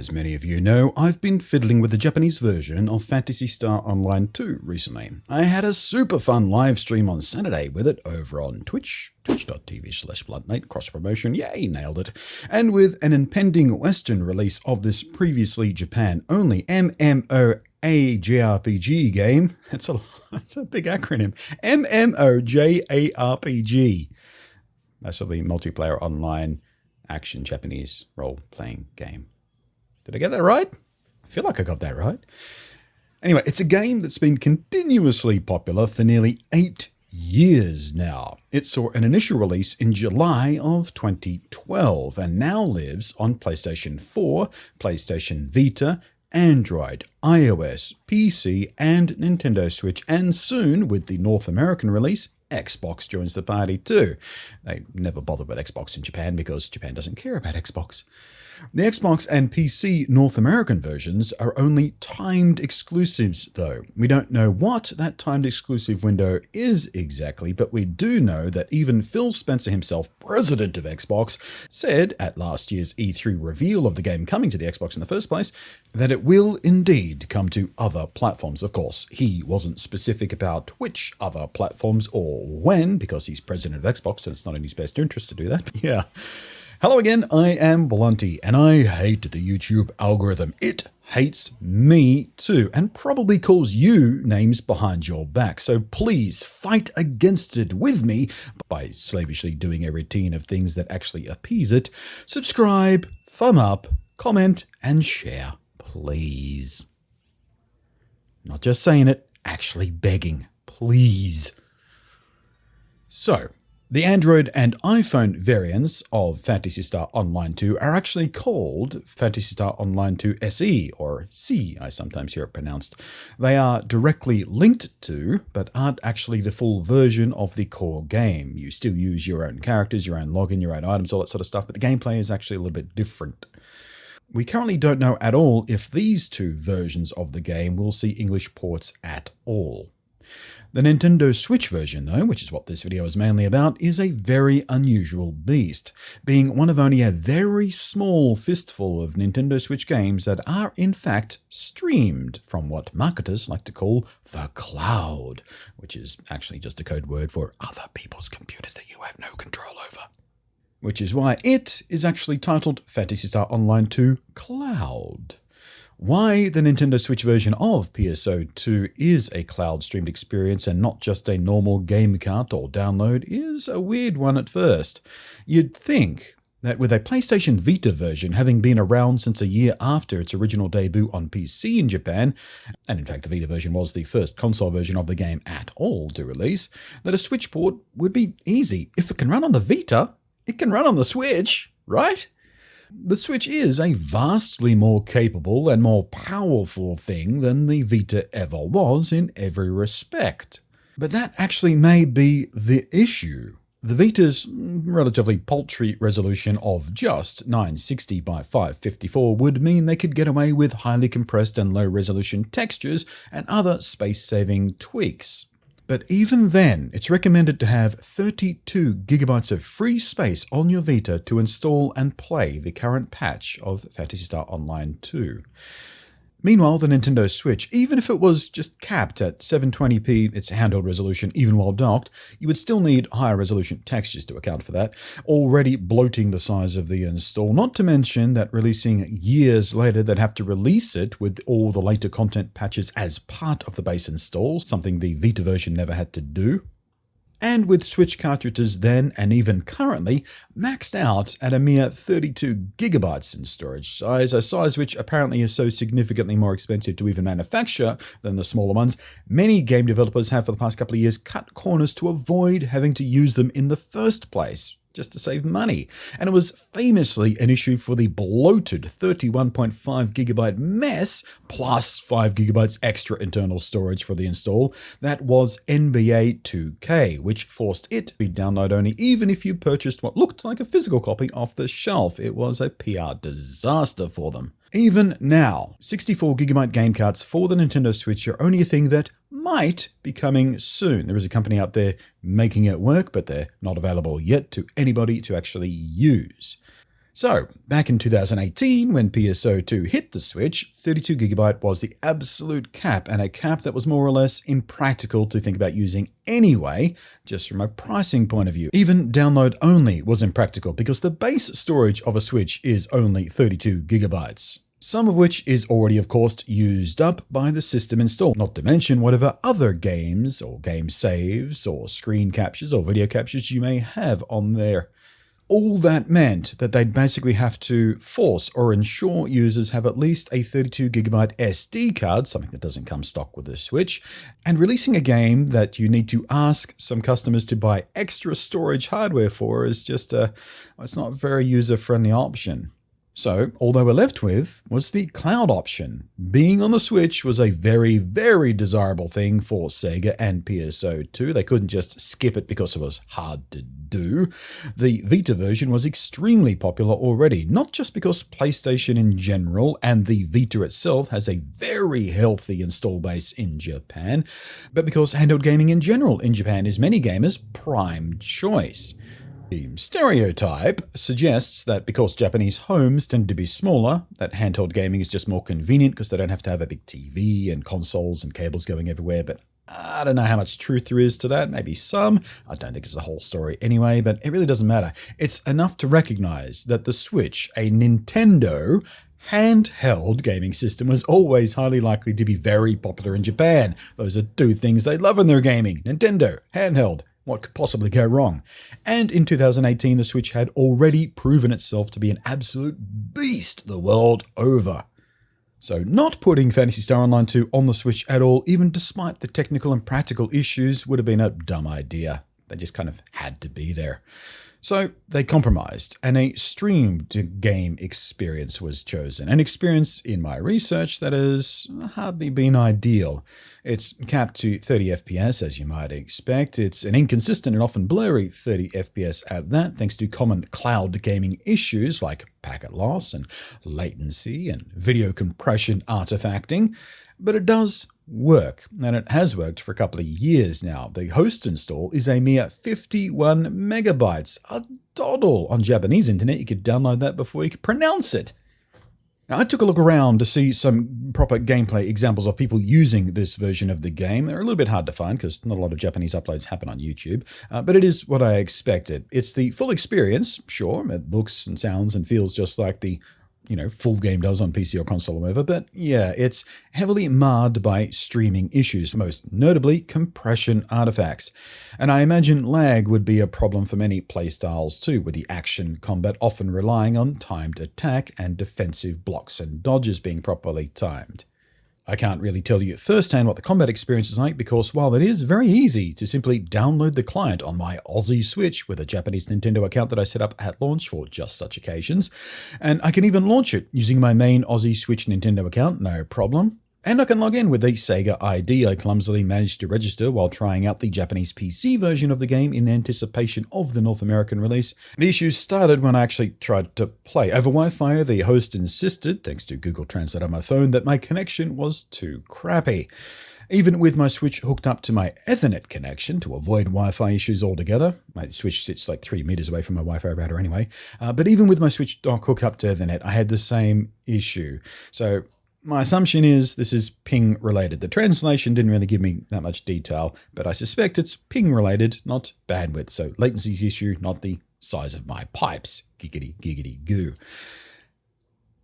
As many of you know, I've been fiddling with the Japanese version of Phantasy Star Online 2 recently. I had a super fun live stream on Saturday with it over on Twitch, twitch.tv/bluntmate, cross-promotion, yay, nailed it. And with an impending Western release of this previously Japan-only MMOJRPG game, it's a big acronym, MMOJARPG. That's the multiplayer online action Japanese role-playing game. Did I get that right? I feel like I got that right. Anyway, it's a game that's been continuously popular for nearly 8 years now. It saw an initial release in July of 2012 and now lives on PlayStation 4, PlayStation Vita, Android, iOS, PC, and Nintendo Switch, and soon, with the North American release, Xbox joins the party too. They never bothered with Xbox in Japan because Japan doesn't care about Xbox. The Xbox and PC North American versions are only timed exclusives though. We don't know what that timed exclusive window is exactly, but we do know that even Phil Spencer himself, president of Xbox, said at last year's E3 reveal of the game coming to the Xbox in the first place, that it will indeed come to other platforms. Of course, he wasn't specific about which other platforms or when, because he's president of Xbox and it's not in his best interest to do that. But yeah. Hello again, I am Blunty, and I hate the YouTube algorithm. It hates me too, and probably calls you names behind your back. So please fight against it with me by slavishly doing a routine of things that actually appease it. Subscribe, thumb up, comment, and share, please. Not just saying it, actually begging, please. So, the Android and iPhone variants of Phantasy Star Online 2 are actually called Phantasy Star Online 2 SE, or C, I sometimes hear it pronounced. They are directly linked to, but aren't actually the full version of the core game. You still use your own characters, your own login, your own items, all that sort of stuff, but the gameplay is actually a little bit different. We currently don't know at all if these two versions of the game will see English ports at all. The Nintendo Switch version, though, which is what this video is mainly about, is a very unusual beast, being one of only a very small fistful of Nintendo Switch games that are in fact streamed from what marketers like to call the cloud, which is actually just a code word for other people's computers that you have no control over. Which is why it is actually titled Phantasy Star Online 2 Cloud. Why the Nintendo Switch version of PSO2 is a cloud-streamed experience and not just a normal game cart or download is a weird one at first. You'd think that with a PlayStation Vita version having been around since a year after its original debut on PC in Japan, and in fact the Vita version was the first console version of the game at all to release, that a Switch port would be easy. If it can run on the Vita, it can run on the Switch, right? The Switch is a vastly more capable and more powerful thing than the Vita ever was in every respect. But that actually may be the issue. The Vita's relatively paltry resolution of just 960 by 554 would mean they could get away with highly compressed and low-resolution textures and other space-saving tweaks. But even then, it's recommended to have 32 gigabytes of free space on your Vita to install and play the current patch of Phantasy Star Online 2. Meanwhile, the Nintendo Switch, even if it was just capped at 720p, its handheld resolution, even while docked, you would still need higher resolution textures to account for that, already bloating the size of the install, not to mention that releasing years later they'd have to release it with all the later content patches as part of the base install, something the Vita version never had to do. And with Switch cartridges then, and even currently, maxed out at a mere 32 gigabytes in storage size, a size which apparently is so significantly more expensive to even manufacture than the smaller ones, many game developers have for the past couple of years cut corners to avoid having to use them in the first place, just to save money. And it was famously an issue for the bloated 31.5 gigabyte mess plus 5 gigabytes extra internal storage for the install that was NBA 2K, which forced it to be download only even if you purchased what looked like a physical copy off the shelf. It was a PR disaster for them. Even now, 64 gigabyte game carts for the Nintendo Switch are only a thing that might be coming soon. There is a company out there making it work, but they're not available yet to anybody to actually use. So, back in 2018, when PSO2 hit the Switch, 32GB was the absolute cap, and a cap that was more or less impractical to think about using anyway, just from a pricing point of view. Even download only was impractical because the base storage of a Switch is only 32GB. Some of which is already, of course, used up by the system install, not to mention whatever other games or game saves or screen captures or video captures you may have on there. All that meant that they'd basically have to force or ensure users have at least a 32GB SD card, something that doesn't come stock with the Switch, and releasing a game that you need to ask some customers to buy extra storage hardware for is just it's not a very user-friendly option. So, all they were left with was the cloud option. Being on the Switch was a very, very desirable thing for Sega and PSO2. They couldn't just skip it because it was hard to do. The Vita version was extremely popular already, not just because PlayStation in general and the Vita itself has a very healthy install base in Japan, but because handheld gaming in general in Japan is many gamers' prime choice. The stereotype suggests that because Japanese homes tend to be smaller, that handheld gaming is just more convenient because they don't have to have a big TV and consoles and cables going everywhere, but I don't know how much truth there is to that, maybe some. I don't think it's the whole story anyway, but it really doesn't matter. It's enough to recognize that the Switch, a Nintendo handheld gaming system, was always highly likely to be very popular in Japan. Those are two things they love in their gaming. Nintendo, handheld. What could possibly go wrong? And in 2018, the Switch had already proven itself to be an absolute beast the world over. So not putting Phantasy Star Online 2 on the Switch at all, even despite the technical and practical issues, would have been a dumb idea. They just kind of had to be there. So they compromised, and a streamed game experience was chosen. An experience, in my research, that has hardly been ideal. It's capped to 30 FPS, as you might expect. It's an inconsistent and often blurry 30 FPS at that, thanks to common cloud gaming issues like packet loss and latency and video compression artifacting. But it does work, and it has worked for a couple of years now. The host install is a mere 51 megabytes, a doddle. On Japanese internet, you could download that before you could pronounce it. Now, I took a look around to see some proper gameplay examples of people using this version of the game. They're a little bit hard to find because not a lot of Japanese uploads happen on YouTube, but it is what I expected. It's the full experience, sure, it looks and sounds and feels just like the full game does on PC or console or whatever, but yeah, it's heavily marred by streaming issues, most notably compression artifacts. And I imagine lag would be a problem for many playstyles too, with the action combat often relying on timed attack and defensive blocks and dodges being properly timed. I can't really tell you firsthand what the combat experience is like because while it is very easy to simply download the client on my Aussie Switch with a Japanese Nintendo account that I set up at launch for just such occasions, and I can even launch it using my main Aussie Switch Nintendo account, no problem. And I can log in with the Sega ID I clumsily managed to register while trying out the Japanese PC version of the game in anticipation of the North American release. The issues started when I actually tried to play. Over Wi-Fi, the host insisted, thanks to Google Translate on my phone, that my connection was too crappy. Even with my Switch hooked up to my Ethernet connection to avoid Wi-Fi issues altogether, my Switch sits like 3 meters away from my Wi-Fi router anyway, but even with my Switch dock hooked up to Ethernet, I had the same issue. So my assumption is this is ping related. The translation didn't really give me that much detail, but I suspect it's ping related, not bandwidth. So latency's issue, not the size of my pipes. Giggity, giggity, goo.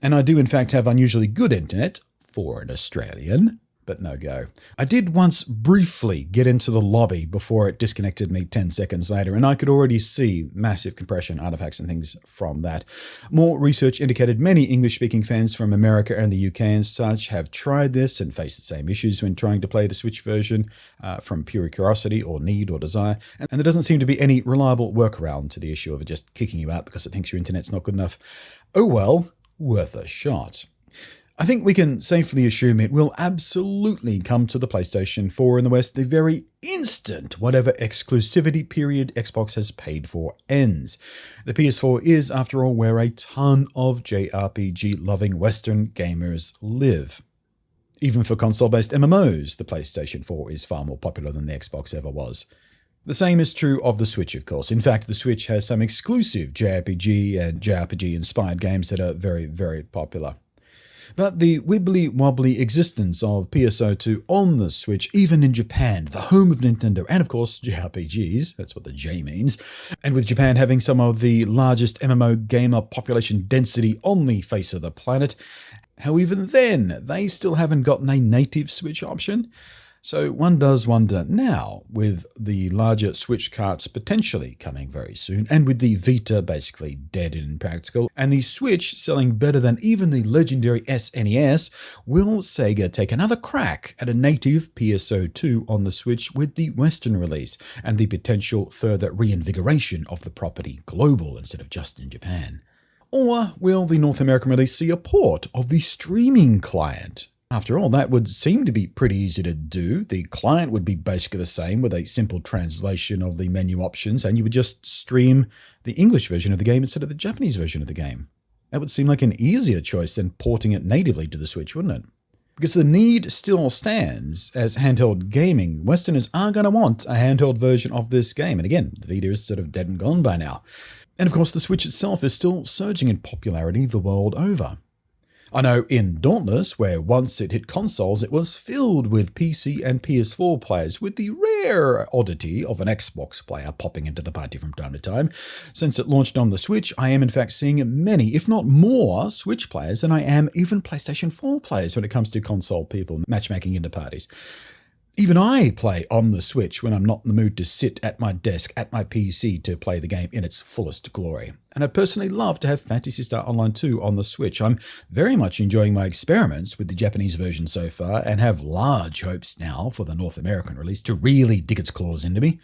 And I do in fact have unusually good internet for an Australian, but no go. I did once briefly get into the lobby before it disconnected me 10 seconds later, and I could already see massive compression artifacts and things from that. More research indicated many English-speaking fans from America and the UK and such have tried this and faced the same issues when trying to play the Switch version from pure curiosity or need or desire, and there doesn't seem to be any reliable workaround to the issue of it just kicking you out because it thinks your internet's not good enough. Oh well, worth a shot. I think we can safely assume it will absolutely come to the PlayStation 4 in the West the very instant whatever exclusivity period Xbox has paid for ends. The PS4 is, after all, where a ton of JRPG-loving Western gamers live. Even for console-based MMOs, the PlayStation 4 is far more popular than the Xbox ever was. The same is true of the Switch, of course. In fact, the Switch has some exclusive JRPG and JRPG-inspired games that are very, very popular. But the wibbly-wobbly existence of PSO2 on the Switch, even in Japan, the home of Nintendo, and of course JRPGs, that's what the J means, and with Japan having some of the largest MMO gamer population density on the face of the planet, how even then they still haven't gotten a native Switch option? So one does wonder now, with the larger Switch carts potentially coming very soon, and with the Vita basically dead and impractical, and the Switch selling better than even the legendary SNES, will Sega take another crack at a native PSO2 on the Switch with the Western release, and the potential further reinvigoration of the property global instead of just in Japan? Or will the North American release see a port of the streaming client? After all, that would seem to be pretty easy to do. The client would be basically the same with a simple translation of the menu options, and you would just stream the English version of the game instead of the Japanese version of the game. That would seem like an easier choice than porting it natively to the Switch, wouldn't it? Because the need still stands as handheld gaming. Westerners are going to want a handheld version of this game. And again, the Vita is sort of dead and gone by now. And of course, the Switch itself is still surging in popularity the world over. I know in Dauntless, where once it hit consoles, it was filled with PC and PS4 players, with the rare oddity of an Xbox player popping into the party from time to time. Since it launched on the Switch, I am in fact seeing many, if not more, Switch players than I am even PlayStation 4 players when it comes to console people matchmaking into parties. Even I play on the Switch when I'm not in the mood to sit at my desk at my PC to play the game in its fullest glory. And I'd personally love to have Phantasy Star Online 2 on the Switch. I'm very much enjoying my experiments with the Japanese version so far and have large hopes now for the North American release to really dig its claws into me.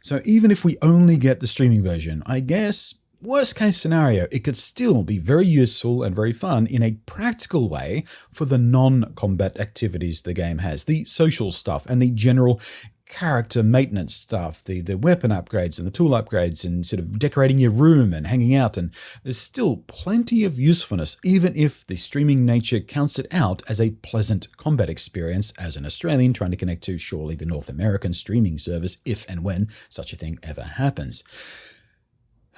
So even if we only get the streaming version, I guess, worst case scenario, it could still be very useful and very fun in a practical way for the non-combat activities the game has, the social stuff and the general character maintenance stuff, the weapon upgrades and the tool upgrades and sort of decorating your room and hanging out. And there's still plenty of usefulness, even if the streaming nature counts it out as a pleasant combat experience as an Australian trying to connect to surely the North American streaming service if and when such a thing ever happens.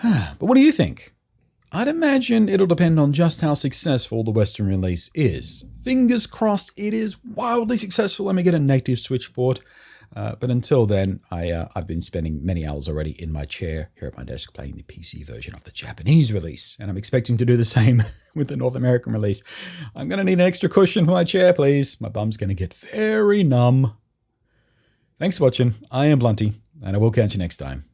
But what do you think? I'd imagine it'll depend on just how successful the Western release is. Fingers crossed it is wildly successful and we get a native Switch port. But until then, I've been spending many hours already in my chair here at my desk playing the PC version of the Japanese release. And I'm expecting to do the same with the North American release. I'm going to need an extra cushion for my chair, please. My bum's going to get very numb. Thanks for watching. I am Blunty, and I will catch you next time.